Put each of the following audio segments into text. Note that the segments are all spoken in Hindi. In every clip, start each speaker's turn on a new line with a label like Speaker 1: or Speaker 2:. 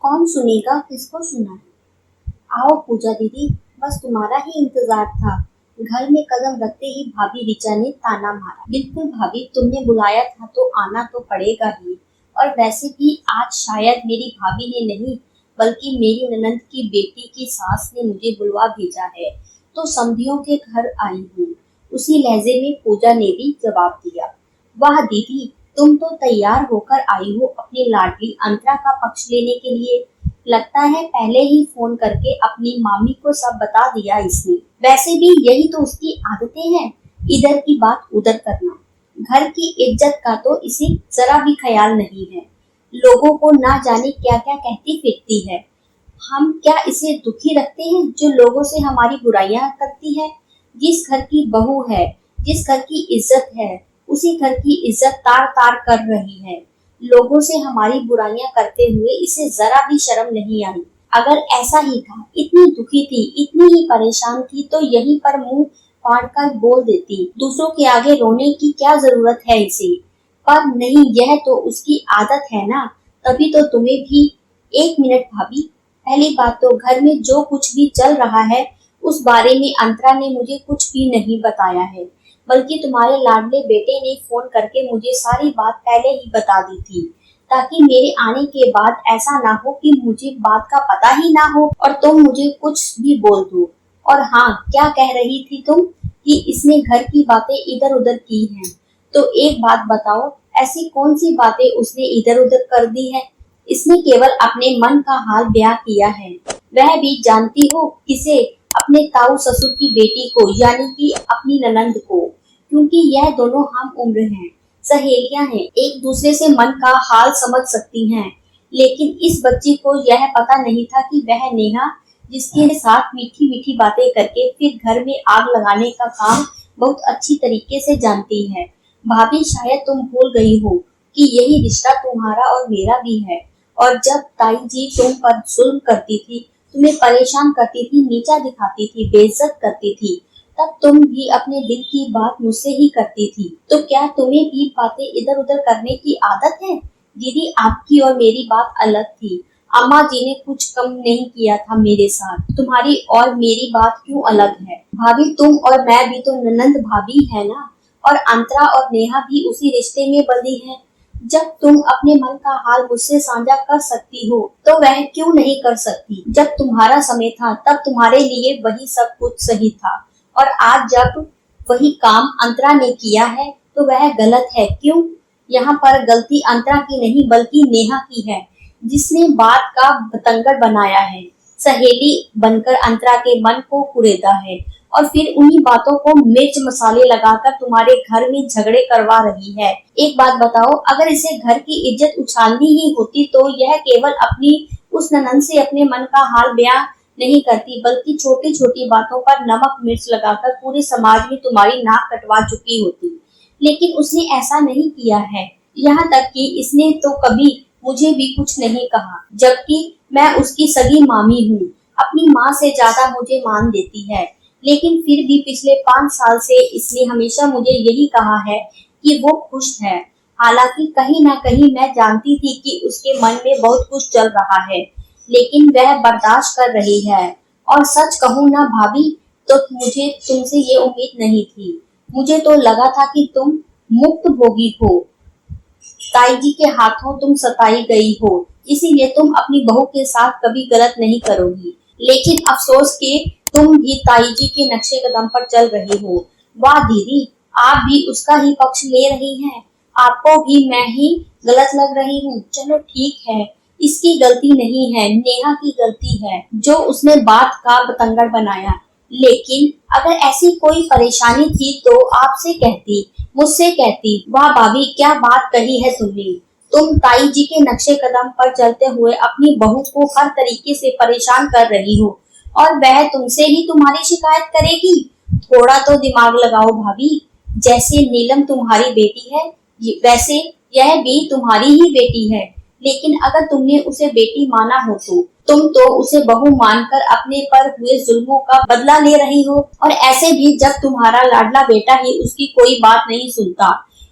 Speaker 1: कौन सुनेगा, किसको सुनाए। आओ पूजा दीदी, बस तुम्हारा ही इंतजार था। घर में कदम रखते ही भाभी ऋचा ने ताना मारा। बिल्कुल भाभी, तुमने बुलाया था तो आना तो पड़ेगा ही। और वैसे भी आज शायद मेरी भाभी ने नहीं बल्कि मेरी ननंद की बेटी की सास ने मुझे बुलवा भेजा है, तो समधियों के घर आई हूँ। उसी लहजे में पूजा ने भी जवाब दिया। वाह दीदी, तुम तो तैयार होकर आई हो अपनी लाडली अंतरा का पक्ष लेने के लिए। लगता है पहले ही फोन करके अपनी मामी को सब बता दिया इसने। वैसे भी यही तो उसकी आदतें हैं, इधर की बात उधर करना। घर की इज्जत का तो इसे जरा भी ख्याल नहीं है। लोगों को ना जाने क्या क्या कहती फिरती है। हम क्या इसे दुखी रखते हैं जो लोगों से हमारी बुराइयां करती है। जिस घर की बहू है, जिस घर की इज्जत है, उसी घर की इज्जत तार तार कर रही है। लोगों से हमारी बुराइयां करते हुए इसे जरा भी शर्म नहीं आई। अगर ऐसा ही था, इतनी दुखी थी, इतनी ही परेशान थी, तो यहीं पर मुंह फाड़ कर बोल देती। दूसरों के आगे रोने की क्या जरूरत है इसे। पर नहीं, यह तो उसकी आदत है ना। तभी तो तुम्हें भी। एक मिनट भाभी, पहली बात तो घर में जो कुछ भी चल रहा है उस बारे में अंतरा ने मुझे कुछ भी नहीं बताया है, बल्कि तुम्हारे लाडले बेटे ने फोन करके मुझे सारी बात पहले ही बता दी थी, ताकि मेरे आने के बाद ऐसा ना हो कि मुझे बात का पता ही ना हो और तुम मुझे कुछ भी बोल दो। और हाँ, क्या कह रही थी तुम कि इसने घर की बातें इधर उधर की हैं। तो एक बात बताओ, ऐसी कौन सी बातें उसने इधर उधर कर दी है। इसने केवल अपने मन का हाल बयां किया है। वह भी जानती हो किसे, अपने ताऊ ससुर की बेटी को, यानी कि अपनी ननंद को, क्योंकि यह दोनों हम उम्र हैं, सहेलियां हैं, एक दूसरे से मन का हाल समझ सकती हैं। लेकिन इस बच्ची को यह पता नहीं था कि वह नेहा, जिसके साथ मीठी मीठी बातें करके फिर घर में आग लगाने का काम बहुत अच्छी तरीके से जानती है। भाभी, शायद तुम भूल गई हो कि यही रिश्ता तुम्हारा और मेरा भी है। और जब ताई जी तुम पर जुल्म करती थी, तुम्हें परेशान करती थी, नीचा दिखाती थी, बेइज्जत करती थी, तब तुम भी अपने दिल की बात मुझसे ही करती थी। तो क्या तुम्हें भी बातें इधर उधर करने की आदत है। दीदी, आपकी और मेरी बात अलग थी। अम्मा जी ने कुछ कम नहीं किया था मेरे साथ। तुम्हारी और मेरी बात क्यों अलग है। भाभी, तुम और मैं भी तो ननंद भाभी है ना। और अंतरा और नेहा भी उसी रिश्ते में बंधी हैं। जब तुम अपने मन का हाल मुझसे साझा कर सकती हो, तो वह क्यों नहीं कर सकती। जब तुम्हारा समय था तब तुम्हारे लिए वही सब कुछ सही था, और आज जब वही काम अंतरा ने किया है तो वह गलत है। क्यों। यहाँ पर गलती अंतरा की नहीं बल्कि नेहा की है, जिसने बात का बतंगड़ बनाया है, सहेली बनकर अंतरा के मन को कुरेदा है, और फिर उन्हीं बातों को मिर्च मसाले लगाकर तुम्हारे घर में झगड़े करवा रही है। एक बात बताओ, अगर इसे घर की इज्जत उछालनी ही होती तो यह केवल अपनी उस ननंद से अपने मन का हाल बयां नहीं करती, बल्कि छोटी छोटी बातों पर नमक मिर्च लगाकर पूरे समाज में तुम्हारी नाक कटवा चुकी होती। लेकिन उसने ऐसा नहीं किया है। यहाँ तक कि इसने तो कभी मुझे भी कुछ नहीं कहा, जबकि मैं उसकी सगी मामी हूँ। अपनी माँ से ज्यादा मुझे मान देती है। लेकिन फिर भी पिछले 5 साल से इसने हमेशा मुझे यही कहा है कि वो खुश है। हालांकि कहीं ना कहीं मैं जानती थी कि उसके मन में बहुत कुछ चल रहा है, लेकिन वह बर्दाश्त कर रही है। और सच कहूँ ना भाभी, तो मुझे तुमसे ये उम्मीद नहीं थी। मुझे तो लगा था कि तुम मुक्त भोगी हो, ताई जी के हाथों तुम सताई गई हो, इसीलिए तुम अपनी बहू के साथ कभी गलत नहीं करोगी। लेकिन अफसोस के तुम भी ताई जी के नक्शे कदम पर चल रही हो। वाह दीदी, आप भी उसका ही पक्ष ले रही हैं। आपको भी मैं ही गलत लग रही हूँ। चलो ठीक है, इसकी गलती नहीं है, नेहा की गलती है जो उसने बात का बतंगड़ बनाया। लेकिन अगर ऐसी कोई परेशानी थी तो आपसे कहती, मुझसे कहती। वाह भाभी, क्या बात कही है तुमने। तुम ताई जी के नक्शे कदम पर चलते हुए अपनी बहू को हर तरीके से परेशान कर रही हो, और वह तुमसे ही तुम्हारी शिकायत करेगी। थोड़ा तो दिमाग लगाओ भाभी। जैसे नीलम तुम्हारी बेटी है, वैसे यह भी तुम्हारी ही बेटी है। लेकिन अगर तुमने उसे बेटी माना हो तो तुम तो उसे बहू मानकर अपने पर हुए जुल्मों का बदला ले रही हो। और ऐसे भी जब तुम्हारा लाडला बेटा ही उसकी कोई बात नहीं सुनता,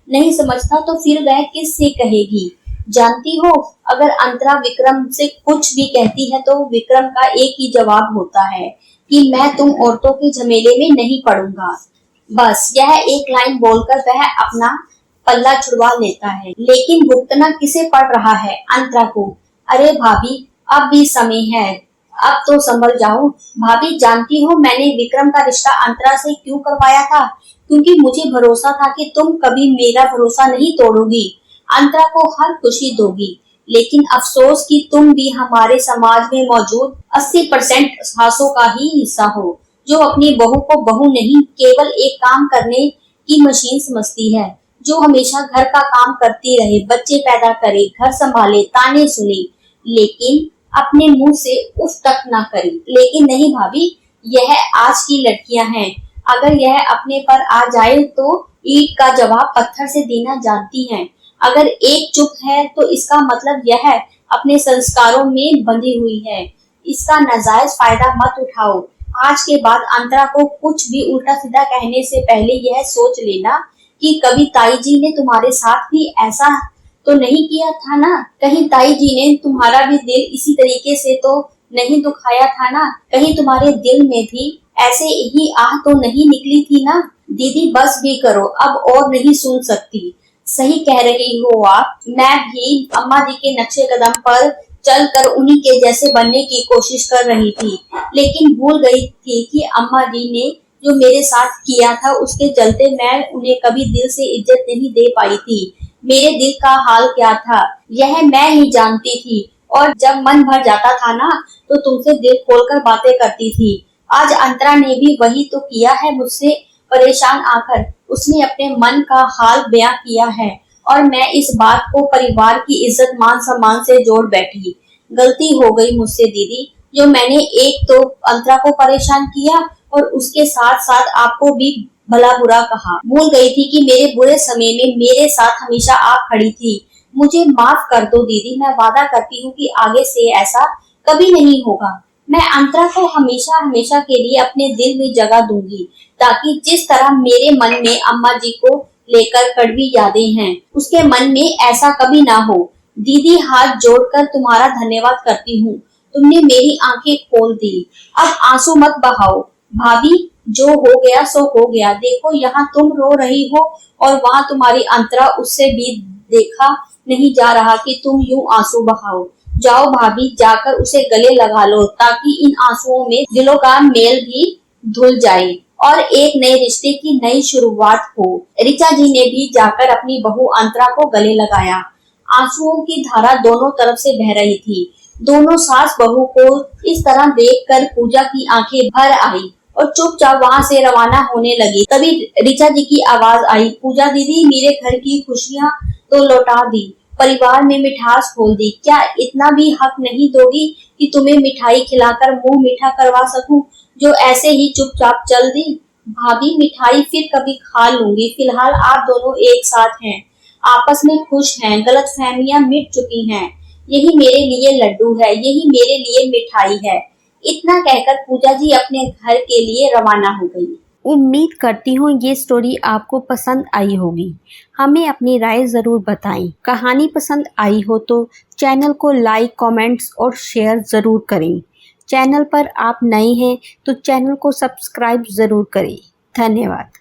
Speaker 1: नहीं समझता, तो फिर वह किस से कहेगी। जानती हो, अगर अंतरा विक्रम से कुछ भी कहती है तो विक्रम का एक ही जवाब होता है कि मैं तुम औरतों के झमेले में नहीं पड़ूंगा। बस यह एक लाइन बोलकर वह अपना पल्ला छुड़वा लेता है। लेकिन भुगतना किसे पड़ रहा है? अंतरा को। अरे भाभी, अब भी समय है, अब तो संभल जाओ। भाभी जानती हो मैंने विक्रम का रिश्ता अंतरा से क्यों करवाया था? क्योंकि मुझे भरोसा था कि तुम कभी मेरा भरोसा नहीं तोड़ोगी, अंतरा को हर खुशी दोगी। लेकिन अफसोस कि तुम भी हमारे समाज में मौजूद 80% सासों का ही हिस्सा हो, जो अपनी बहू को बहू नहीं केवल एक काम करने की मशीन समझती है, जो हमेशा घर का काम करती रहे, बच्चे पैदा करे, घर संभाले, ताने सुने, लेकिन अपने मुंह से उफ तक ना करे। लेकिन नहीं भाभी, यह आज की लड़कियां हैं। अगर यह अपने पर आ जाए तो ईंट का जवाब पत्थर से देना जानती हैं। अगर एक चुप है तो इसका मतलब यह अपने संस्कारों में बंधी हुई है। इसका नाजायज फायदा मत उठाओ। आज के बाद अंतरा को कुछ भी उल्टा सीधा कहने से पहले यह सोच लेना कि कभी ताई जी ने तुम्हारे साथ भी ऐसा तो नहीं किया था ना? कहीं ताई जी ने तुम्हारा भी दिल इसी तरीके से तो नहीं दुखाया था ना? कहीं तुम्हारे दिल में भी ऐसे ही आह तो नहीं निकली थी ना? दीदी बस भी करो, अब और नहीं सुन सकती। सही कह रही हो आप। मैं भी अम्मा जी के नक्शे कदम पर चलकर उन्हीं के जैसे बनने की कोशिश कर रही थी, लेकिन भूल गई थी कि अम्मा जी ने जो मेरे साथ किया था उसके चलते मैं उन्हें कभी दिल से इज्जत नहीं दे पाई थी। मेरे दिल का हाल क्या था यह मैं ही जानती थी, और जब मन भर जाता था ना तो तुमसे दिल खोलकर बातें करती थी। आज अंतरा ने भी वही तो किया है मुझसे परेशान आकर। उसने अपने मन का हाल बयां किया है और मैं इस बात को परिवार की इज्जत मान सम्मान से जोड़ बैठी। गलती हो गई मुझसे दीदी, जो मैंने एक तो अंतरा को परेशान किया और उसके साथ साथ आपको भी भला बुरा कहा। भूल गई थी कि मेरे बुरे समय में मेरे साथ हमेशा आप खड़ी थी। मुझे माफ कर दो दीदी, मैं वादा करती हूँ कि आगे से ऐसा कभी नहीं होगा। मैं अंतरा को हमेशा हमेशा के लिए अपने दिल में जगह दूंगी, ताकि जिस तरह मेरे मन में अम्मा जी को लेकर कड़वी यादें हैं, उसके मन में ऐसा कभी ना हो। दीदी हाथ जोड़कर तुम्हारा धन्यवाद करती हूँ, तुमने मेरी आंखें खोल दी। अब आंसू मत बहाओ भाभी, जो हो गया सो हो गया। देखो यहाँ तुम रो रही हो और वहाँ तुम्हारी अंतरा, उससे भी देखा नहीं जा रहा कि तुम यूं आंसू बहाओ। जाओ भाभी, जाकर उसे गले लगा लो, ताकि इन आंसुओं में दिलों का मेल भी धुल जाए और एक नए रिश्ते की नई शुरुआत हो। ऋचा जी ने भी जाकर अपनी बहू अंतरा को गले लगाया। आंसुओं की धारा दोनों तरफ से बह रही थी। दोनों सास बहू को इस तरह देखकर पूजा की आंखें भर आई और चुपचाप वहां से रवाना होने लगी। तभी ऋचा जी की आवाज आई, पूजा दीदी, मेरे घर की खुशियां तो लौटा दी, परिवार में मिठास खोल दी। क्या इतना भी हक नहीं दोगी कि तुम्हें मिठाई खिलाकर मुंह मीठा करवा सकूं, जो ऐसे ही चुपचाप चल दी? भाभी, मिठाई फिर कभी खा लूंगी, फिलहाल आप दोनों एक साथ हैं, आपस में खुश हैं, गलतफहमियां मिट चुकी हैं। यही मेरे लिए लड्डू है, यही मेरे लिए मिठाई है। इतना कहकर पूजा जी अपने घर के लिए रवाना हो गई। उम्मीद करती हूँ ये स्टोरी आपको पसंद आई होगी। हमें अपनी राय ज़रूर बताएं। कहानी पसंद आई हो तो चैनल को लाइक, कमेंट्स और शेयर ज़रूर करें। चैनल पर आप नए हैं तो चैनल को सब्सक्राइब ज़रूर करें। धन्यवाद।